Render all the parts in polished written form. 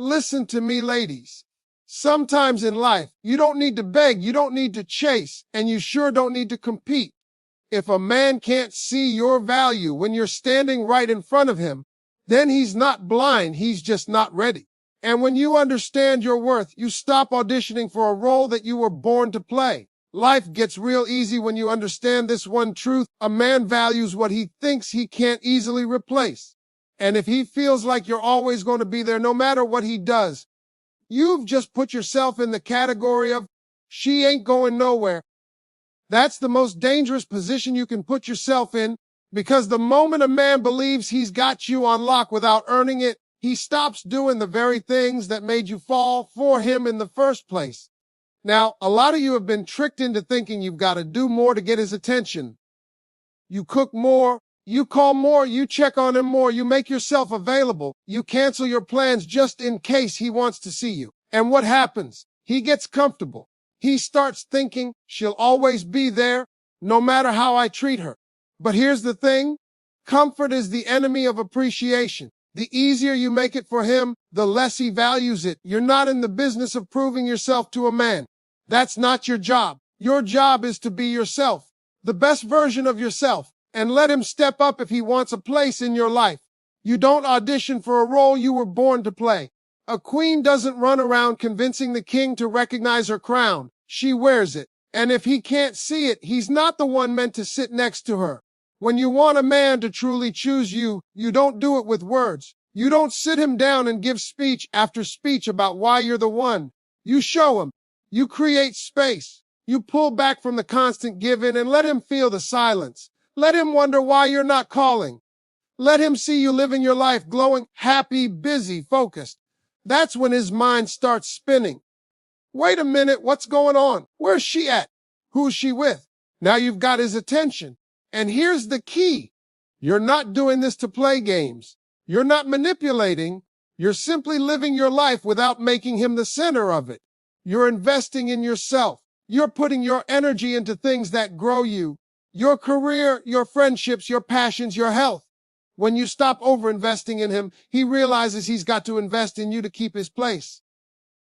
Listen to me, ladies. Sometimes in life, you don't need to beg, you don't need to chase, and you sure don't need to compete. If a man can't see your value when you're standing right in front of him, then he's not blind, he's just not ready. And when you understand your worth, you stop auditioning for a role that you were born to play. Life gets real easy when you understand this one truth: a man values what he thinks he can't easily replace. And if he feels like you're always going to be there no matter what he does, you've just put yourself in the category of she ain't going nowhere. That's the most dangerous position you can put yourself in, because the moment a man believes he's got you on lock without earning it, he stops doing the very things that made you fall for him in the first place. Now, a lot of you have been tricked into thinking you've got to do more to get his attention. You cook more, you call more, you check on him more, you make yourself available, you cancel your plans just in case he wants to see you. And what happens? He gets comfortable. He starts thinking she'll always be there, no matter how I treat her. But here's the thing: comfort is the enemy of appreciation. The easier you make it for him, the less he values it. You're not in the business of proving yourself to a man. That's not your job. Your job is to be yourself, the best version of yourself, and let him step up if he wants a place in your life. You don't audition for a role you were born to play. A queen doesn't run around convincing the king to recognize her crown. She wears it. And if he can't see it, he's not the one meant to sit next to her. When you want a man to truly choose you, you don't do it with words. You don't sit him down and give speech after speech about why you're the one. You show him. You create space. You pull back from the constant give-in and let him feel the silence. Let him wonder why you're not calling. Let him see you living your life glowing, happy, busy, focused. That's when his mind starts spinning. Wait a minute, what's going on? Where's she at? Who's she with? Now you've got his attention. And here's the key: you're not doing this to play games. You're not manipulating. You're simply living your life without making him the center of it. You're investing in yourself. You're putting your energy into things that grow you: your career, your friendships, your passions, your health. When you stop over-investing in him, he realizes he's got to invest in you to keep his place.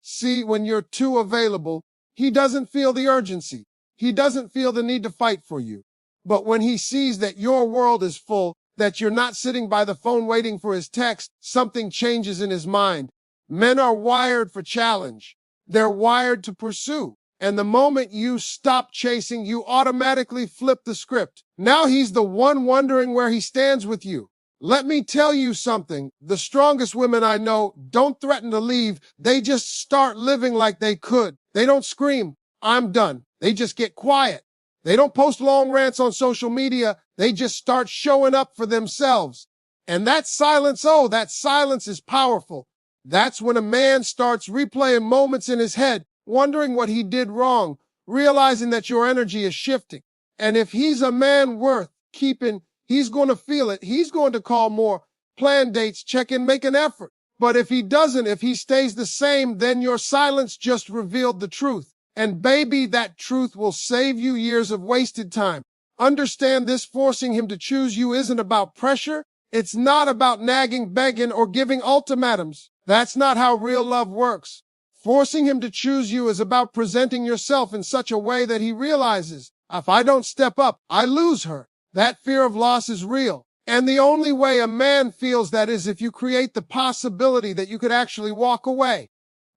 See, when you're too available, he doesn't feel the urgency. He doesn't feel the need to fight for you. But when he sees that your world is full, that you're not sitting by the phone waiting for his text, something changes in his mind. Men are wired for challenge. They're wired to pursue. And the moment you stop chasing, you automatically flip the script. Now he's the one wondering where he stands with you. Let me tell you something: the strongest women I know don't threaten to leave. They just start living like they could. They don't scream, "I'm done." They just get quiet. They don't post long rants on social media. They just start showing up for themselves. And that silence, oh, that silence is powerful. That's when a man starts replaying moments in his head, wondering what he did wrong, realizing that your energy is shifting. And if he's a man worth keeping, he's going to feel it. He's going to call more, plan dates, check in, make an effort. But if he doesn't, if he stays the same, then your silence just revealed the truth. And baby, that truth will save you years of wasted time. Understand this: forcing him to choose you isn't about pressure. It's not about nagging, begging, or giving ultimatums. That's not how real love works. Forcing him to choose you is about presenting yourself in such a way that he realizes, if I don't step up, I lose her. That fear of loss is real. And the only way a man feels that is if you create the possibility that you could actually walk away.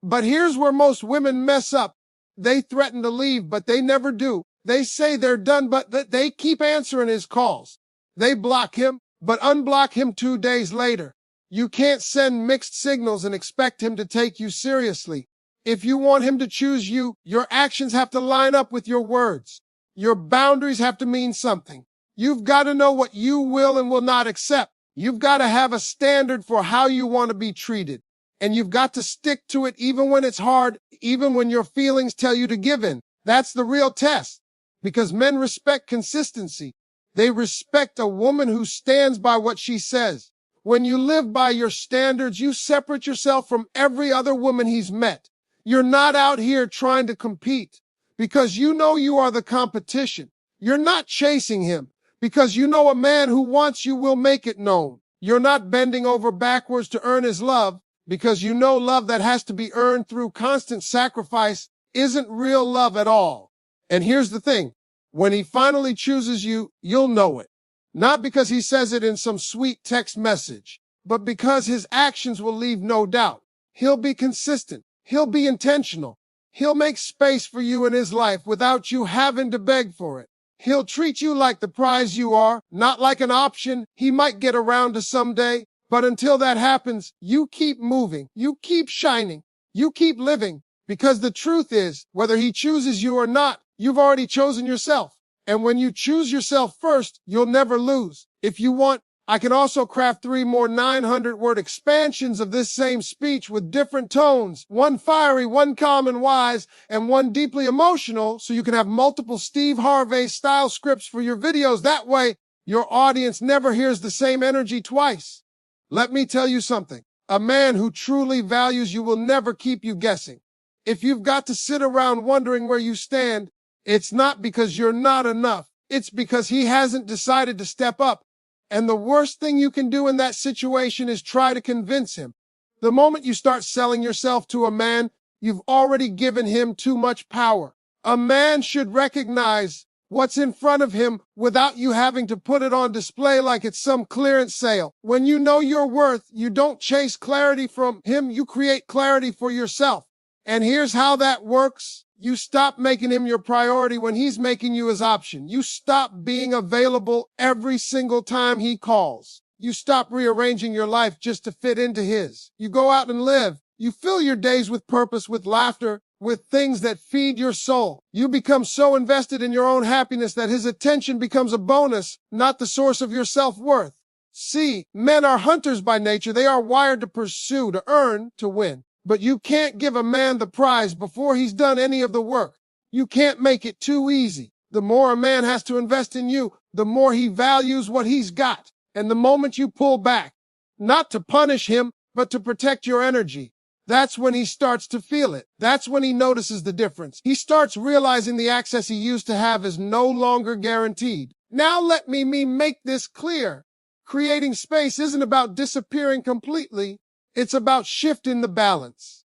But here's where most women mess up. They threaten to leave, but they never do. They say they're done, but they keep answering his calls. They block him, but unblock him 2 days later. You can't send mixed signals and expect him to take you seriously. If you want him to choose you, your actions have to line up with your words. Your boundaries have to mean something. You've got to know what you will and will not accept. You've got to have a standard for how you want to be treated. And you've got to stick to it even when it's hard, even when your feelings tell you to give in. That's the real test. Because men respect consistency. They respect a woman who stands by what she says. When you live by your standards, you separate yourself from every other woman he's met. You're not out here trying to compete because you know you are the competition. You're not chasing him because you know a man who wants you will make it known. You're not bending over backwards to earn his love. because you know love that has to be earned through constant sacrifice isn't real love at all. And here's the thing. When he finally chooses you, you'll know it. Not because he says it in some sweet text message, but because his actions will leave no doubt. He'll be consistent. He'll be intentional. He'll make space for you in his life without you having to beg for it. He'll treat you like the prize you are, not like an option he might get around to someday. But until that happens, you keep moving, you keep shining, you keep living. Because the truth is, whether he chooses you or not, you've already chosen yourself. And when you choose yourself first, you'll never lose. If you want, I can also craft 3 more 900-word expansions of this same speech with different tones, one fiery, one calm and wise, and one deeply emotional, so you can have multiple Steve Harvey style scripts for your videos. That way, your audience never hears the same energy twice. Let me tell you something. A man who truly values you will never keep you guessing. If you've got to sit around wondering where you stand, it's not because you're not enough. It's because he hasn't decided to step up. And the worst thing you can do in that situation is try to convince him. The moment you start selling yourself to a man, you've already given him too much power. A man should recognize what's in front of him without you having to put it on display like it's some clearance sale. When you know your worth, you don't chase clarity from him, you create clarity for yourself. And here's how that works. You stop making him your priority when he's making you his option. You stop being available every single time he calls. You stop rearranging your life just to fit into his. You go out and live. You fill your days with purpose, with laughter, with things that feed your soul. You become so invested in your own happiness that his attention becomes a bonus, not the source of your self-worth. See, men are hunters by nature. They are wired to pursue, to earn, to win. But you can't give a man the prize before he's done any of the work. You can't make it too easy. The more a man has to invest in you, the more he values what he's got. And the moment you pull back, not to punish him, but to protect your energy, that's when he starts to feel it. That's when he notices the difference. He starts realizing the access he used to have is no longer guaranteed. Now let me make this clear. Creating space isn't about disappearing completely. It's about shifting the balance.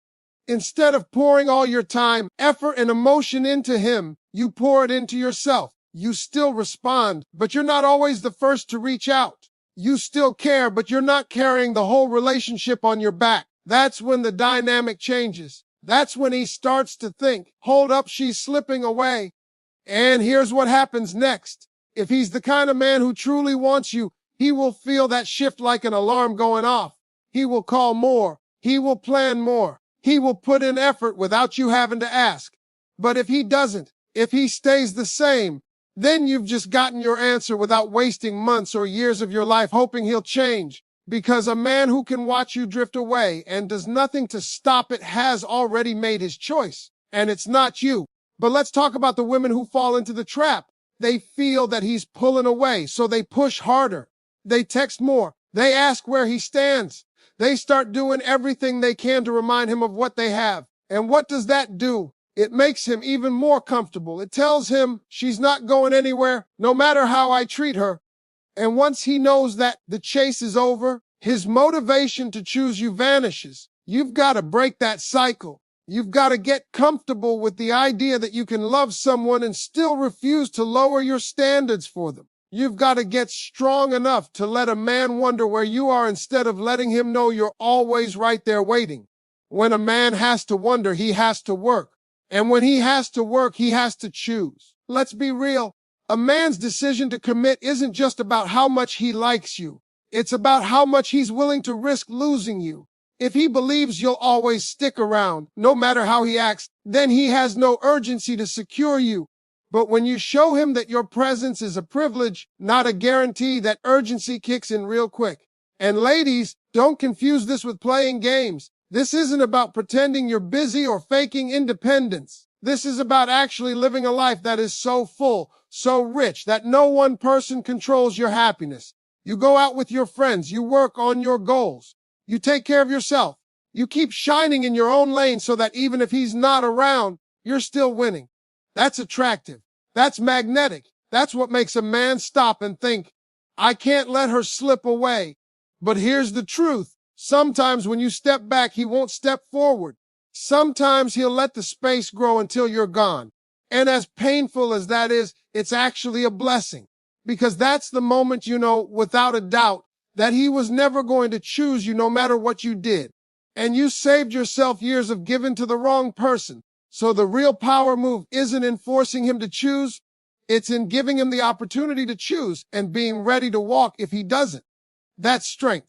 Instead of pouring all your time, effort, and emotion into him, you pour it into yourself. You still respond, but you're not always the first to reach out. You still care, but you're not carrying the whole relationship on your back. That's when the dynamic changes. That's when he starts to think, hold up, she's slipping away. And here's what happens next. If he's the kind of man who truly wants you, he will feel that shift like an alarm going off. He will call more. He will plan more. He will put in effort without you having to ask. But if he doesn't, if he stays the same, then you've just gotten your answer without wasting months or years of your life hoping he'll change. Because a man who can watch you drift away and does nothing to stop it has already made his choice. And it's not you. But let's talk about the women who fall into the trap. They feel that he's pulling away, so they push harder. They text more. They ask where he stands. They start doing everything they can to remind him of what they have. And what does that do? It makes him even more comfortable. It tells him she's not going anywhere, no matter how I treat her. And once he knows that the chase is over, his motivation to choose you vanishes. You've got to break that cycle. You've got to get comfortable with the idea that you can love someone and still refuse to lower your standards for them. You've got to get strong enough to let a man wonder where you are instead of letting him know you're always right there waiting. When a man has to wonder, he has to work. And when he has to work, he has to choose. Let's be real. A man's decision to commit isn't just about how much he likes you. It's about how much he's willing to risk losing you. If he believes you'll always stick around, no matter how he acts, then he has no urgency to secure you. But when you show him that your presence is a privilege, not a guarantee, that urgency kicks in real quick. And ladies, don't confuse this with playing games. This isn't about pretending you're busy or faking independence. This is about actually living a life that is so full, so rich, that no one person controls your happiness. You go out with your friends. You work on your goals. You take care of yourself. You keep shining in your own lane so that even if he's not around, you're still winning. That's attractive. That's magnetic. That's what makes a man stop and think, I can't let her slip away. But here's the truth. Sometimes when you step back, he won't step forward. Sometimes he'll let the space grow until you're gone. And as painful as that is, it's actually a blessing because that's the moment you know without a doubt that he was never going to choose you no matter what you did. And you saved yourself years of giving to the wrong person. So the real power move isn't in forcing him to choose. It's in giving him the opportunity to choose and being ready to walk if he doesn't. That's strength.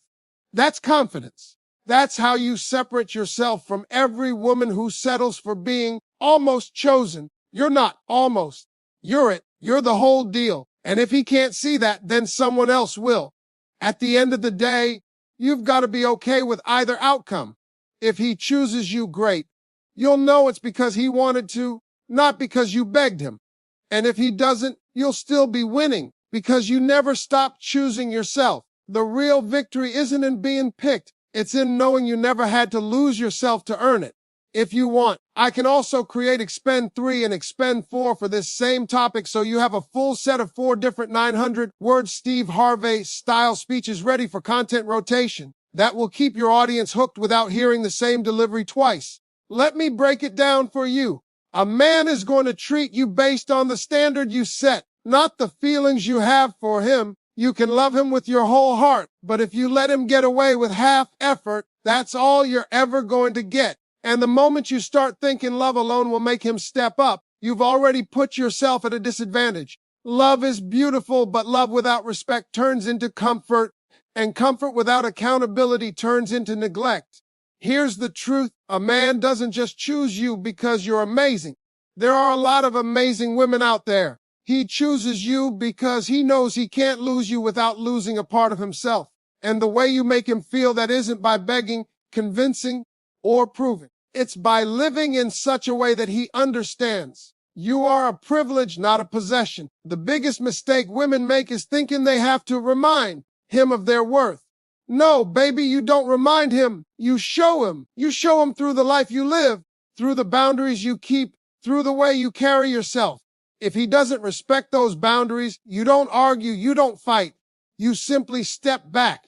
That's confidence. That's how you separate yourself from every woman who settles for being almost chosen. You're not almost. You're it. You're the whole deal. And if he can't see that, then someone else will. At the end of the day, you've got to be okay with either outcome. If he chooses you, great. You'll know it's because he wanted to, not because you begged him. And if he doesn't, you'll still be winning because you never stopped choosing yourself. The real victory isn't in being picked. It's in knowing you never had to lose yourself to earn it. If you want, I can also create Expend 3 and Expend 4 for this same topic so you have a full set of 4 different 900-word Steve Harvey style speeches ready for content rotation that will keep your audience hooked without hearing the same delivery twice. Let me break it down for you. A man is going to treat you based on the standard you set, not the feelings you have for him. You can love him with your whole heart, but if you let him get away with half effort, that's all you're ever going to get. And the moment you start thinking love alone will make him step up, you've already put yourself at a disadvantage. Love is beautiful, but love without respect turns into comfort, and comfort without accountability turns into neglect. Here's the truth. A man doesn't just choose you because you're amazing. There are a lot of amazing women out there. He chooses you because he knows he can't lose you without losing a part of himself. And the way you make him feel that isn't by begging, convincing, or proving. It's by living in such a way that he understands. You are a privilege, not a possession. The biggest mistake women make is thinking they have to remind him of their worth. No, baby, you don't remind him. You show him. You show him through the life you live, through the boundaries you keep, through the way you carry yourself. If he doesn't respect those boundaries, you don't argue, you don't fight. You simply step back.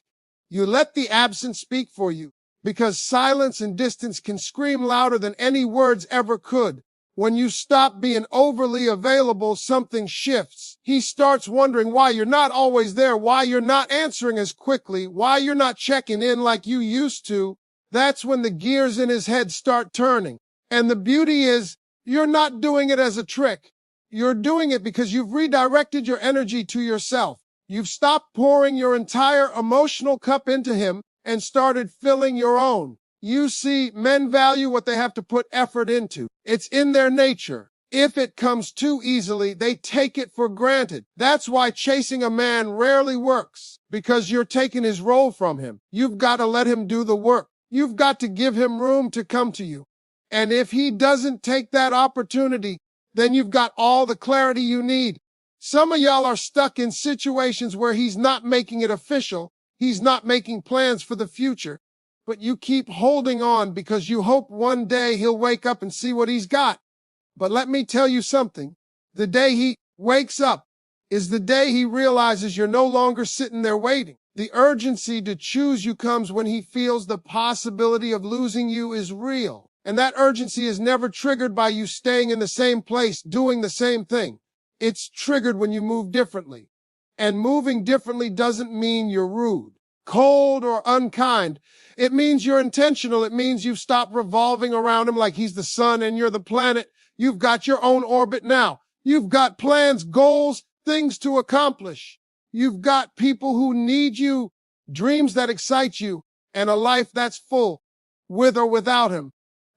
You let the absence speak for you, because silence and distance can scream louder than any words ever could. When you stop being overly available, something shifts. He starts wondering why you're not always there, why you're not answering as quickly, why you're not checking in like you used to. That's when the gears in his head start turning. And the beauty is, you're not doing it as a trick. You're doing it because you've redirected your energy to yourself. You've stopped pouring your entire emotional cup into him and started filling your own. You see, men value what they have to put effort into. It's in their nature. If it comes too easily, they take it for granted. That's why chasing a man rarely works, because you're taking his role from him. You've got to let him do the work. You've got to give him room to come to you. And if he doesn't take that opportunity, then you've got all the clarity you need. Some of y'all are stuck in situations where he's not making it official. He's not making plans for the future, but you keep holding on because you hope one day he'll wake up and see what he's got. But let me tell you something. The day he wakes up is the day he realizes you're no longer sitting there waiting. The urgency to choose you comes when he feels the possibility of losing you is real. And that urgency is never triggered by you staying in the same place, doing the same thing. It's triggered when you move differently. And moving differently doesn't mean you're rude, cold, or unkind. It means you're intentional. It means you've stopped revolving around him like he's the sun and you're the planet. You've got your own orbit now. You've got plans, goals, things to accomplish. You've got people who need you, dreams that excite you, and a life that's full, with or without him.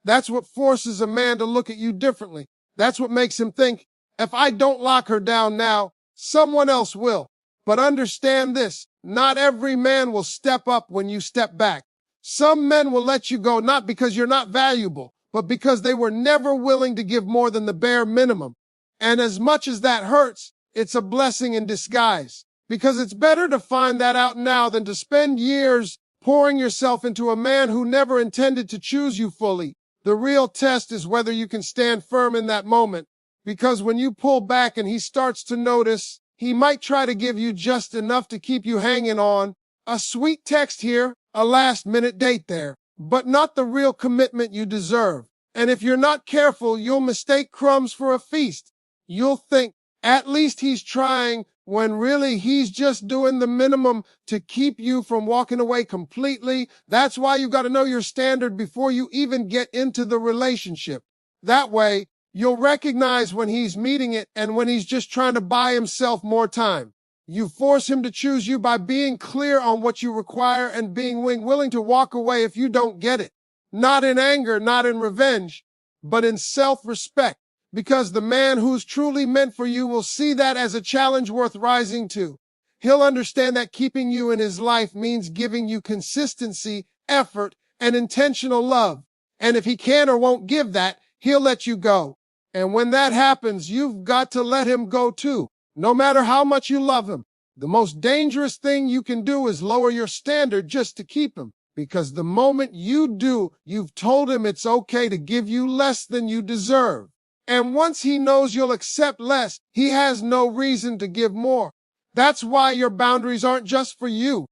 That's what forces a man to look at you differently. That's what makes him think, if I don't lock her down now, someone else will. But understand this, not every man will step up when you step back. Some men will let you go not because you're not valuable, but because they were never willing to give more than the bare minimum. And as much as that hurts, it's a blessing in disguise. Because it's better to find that out now than to spend years pouring yourself into a man who never intended to choose you fully. The real test is whether you can stand firm in that moment. Because when you pull back and he starts to notice, he might try to give you just enough to keep you hanging on. A sweet text here, a last-minute date there, but not the real commitment you deserve. And if you're not careful, you'll mistake crumbs for a feast. You'll think, at least he's trying, when really he's just doing the minimum to keep you from walking away completely. That's why you got to know your standard before you even get into the relationship. That way, you'll recognize when he's meeting it and when he's just trying to buy himself more time. You force him to choose you by being clear on what you require and being willing to walk away if you don't get it. Not in anger, not in revenge, but in self-respect. Because the man who's truly meant for you will see that as a challenge worth rising to. He'll understand that keeping you in his life means giving you consistency, effort, and intentional love. And if he can or won't give that, he'll let you go. And when that happens, you've got to let him go too, no matter how much you love him. The most dangerous thing you can do is lower your standard just to keep him. Because the moment you do, you've told him it's okay to give you less than you deserve. And once he knows you'll accept less, he has no reason to give more. That's why your boundaries aren't just for you.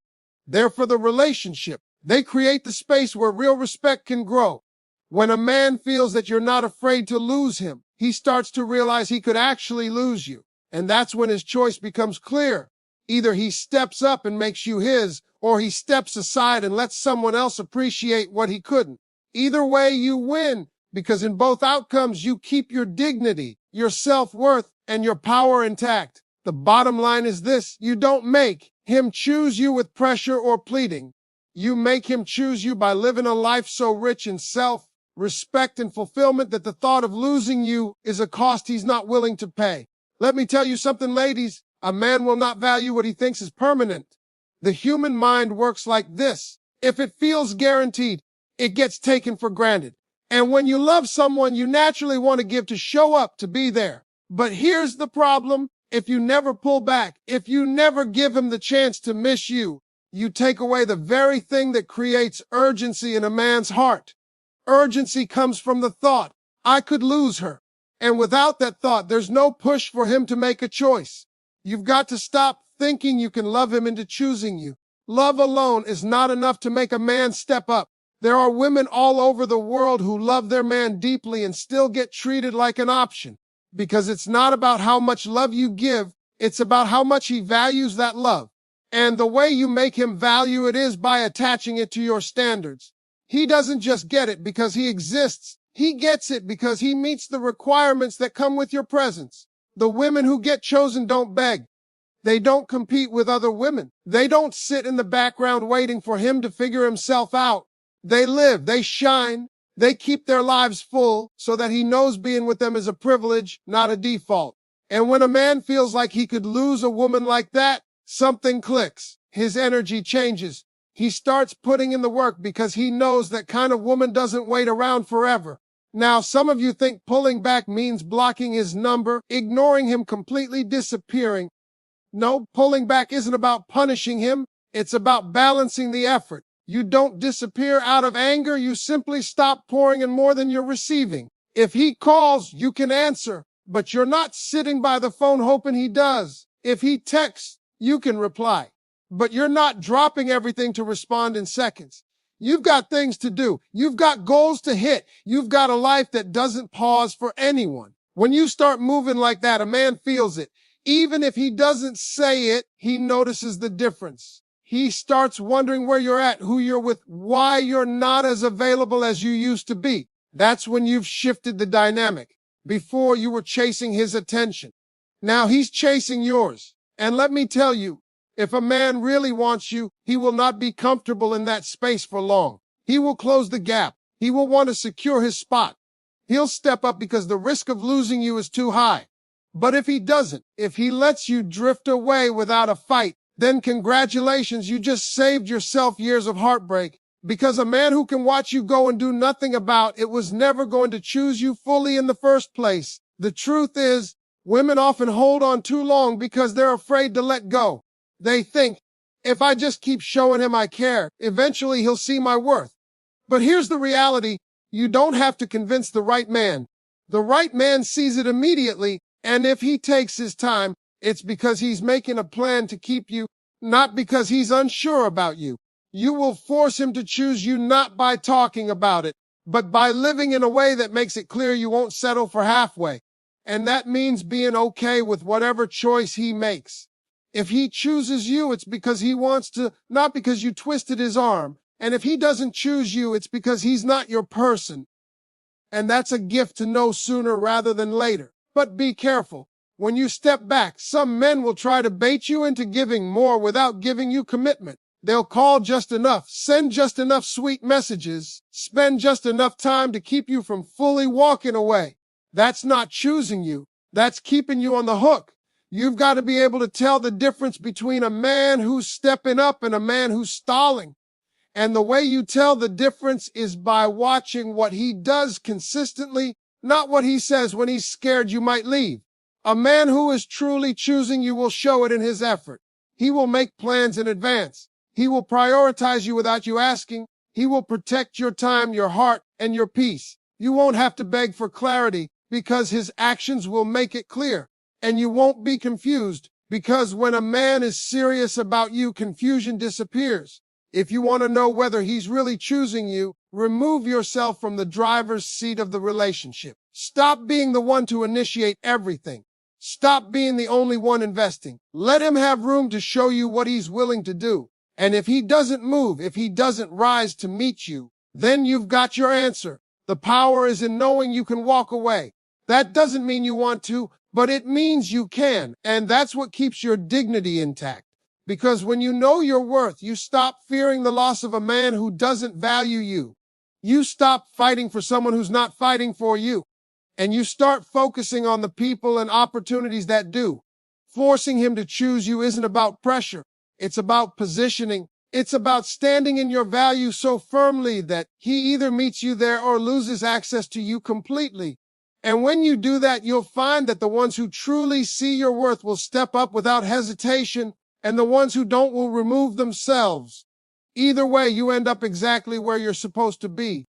They're for the relationship. They create the space where real respect can grow. When a man feels that you're not afraid to lose him, he starts to realize he could actually lose you. And that's when his choice becomes clear. Either he steps up and makes you his, or he steps aside and lets someone else appreciate what he couldn't. Either way, you win. Because in both outcomes, you keep your dignity, your self-worth, and your power intact. The bottom line is this: you don't make him choose you with pressure or pleading. You make him choose you by living a life so rich in self, respect, and fulfillment that the thought of losing you is a cost he's not willing to pay. Let me tell you something, ladies. A man will not value what he thinks is permanent. The human mind works like this. If it feels guaranteed, it gets taken for granted. And when you love someone, you naturally want to give, to show up, to be there. But here's the problem. If you never pull back, if you never give him the chance to miss you, you take away the very thing that creates urgency in a man's heart. Urgency comes from the thought, I could lose her. And without that thought, there's no push for him to make a choice. You've got to stop thinking you can love him into choosing you. Love alone is not enough to make a man step up. There are women all over the world who love their man deeply and still get treated like an option. Because it's not about how much love you give, it's about how much he values that love. And the way you make him value it is by attaching it to your standards. He doesn't just get it because he exists. He gets it because he meets the requirements that come with your presence. The women who get chosen don't beg. They don't compete with other women. They don't sit in the background waiting for him to figure himself out. They live, they shine, they keep their lives full so that he knows being with them is a privilege, not a default. And when a man feels like he could lose a woman like that, something clicks. His energy changes. He starts putting in the work because he knows that kind of woman doesn't wait around forever. Now, some of you think pulling back means blocking his number, ignoring him, completely disappearing. No, pulling back isn't about punishing him. It's about balancing the effort. You don't disappear out of anger. You simply stop pouring in more than you're receiving. If he calls, you can answer, but you're not sitting by the phone hoping he does. If he texts, you can reply, but you're not dropping everything to respond in seconds. You've got things to do. You've got goals to hit. You've got a life that doesn't pause for anyone. When you start moving like that, a man feels it. Even if he doesn't say it, he notices the difference. He starts wondering where you're at, who you're with, why you're not as available as you used to be. That's when you've shifted the dynamic. Before, you were chasing his attention. Now he's chasing yours. And let me tell you, if a man really wants you, he will not be comfortable in that space for long. He will close the gap. He will want to secure his spot. He'll step up because the risk of losing you is too high. But if he doesn't, if he lets you drift away without a fight, then congratulations, you just saved yourself years of heartbreak. Because a man who can watch you go and do nothing about it was never going to choose you fully in the first place. The truth is, women often hold on too long because they're afraid to let go. They think, if I just keep showing him I care, eventually he'll see my worth. But here's the reality. You don't have to convince the right man. The right man sees it immediately, and if he takes his time, it's because he's making a plan to keep you, not because he's unsure about you. You will force him to choose you not by talking about it, but by living in a way that makes it clear you won't settle for halfway. And that means being okay with whatever choice he makes. If he chooses you, it's because he wants to, not because you twisted his arm. And if he doesn't choose you, it's because he's not your person. And that's a gift to know sooner rather than later. But be careful. When you step back, some men will try to bait you into giving more without giving you commitment. They'll call just enough, send just enough sweet messages, spend just enough time to keep you from fully walking away. That's not choosing you. That's keeping you on the hook. You've got to be able to tell the difference between a man who's stepping up and a man who's stalling. And the way you tell the difference is by watching what he does consistently, not what he says when he's scared you might leave. A man who is truly choosing you will show it in his effort. He will make plans in advance. He will prioritize you without you asking. He will protect your time, your heart, and your peace. You won't have to beg for clarity because his actions will make it clear. And you won't be confused because when a man is serious about you, confusion disappears. If you want to know whether he's really choosing you, remove yourself from the driver's seat of the relationship. Stop being the one to initiate everything. Stop being the only one investing. Let him have room to show you what he's willing to do. And if he doesn't move, if he doesn't rise to meet you, then you've got your answer. The power is in knowing you can walk away. That doesn't mean you want to, but it means you can. And that's what keeps your dignity intact. Because when you know your worth, you stop fearing the loss of a man who doesn't value you. You stop fighting for someone who's not fighting for you. And you start focusing on the people and opportunities that do. Forcing him to choose you isn't about pressure. It's about positioning. It's about standing in your value so firmly that he either meets you there or loses access to you completely. And when you do that, you'll find that the ones who truly see your worth will step up without hesitation, and the ones who don't will remove themselves. Either way, you end up exactly where you're supposed to be.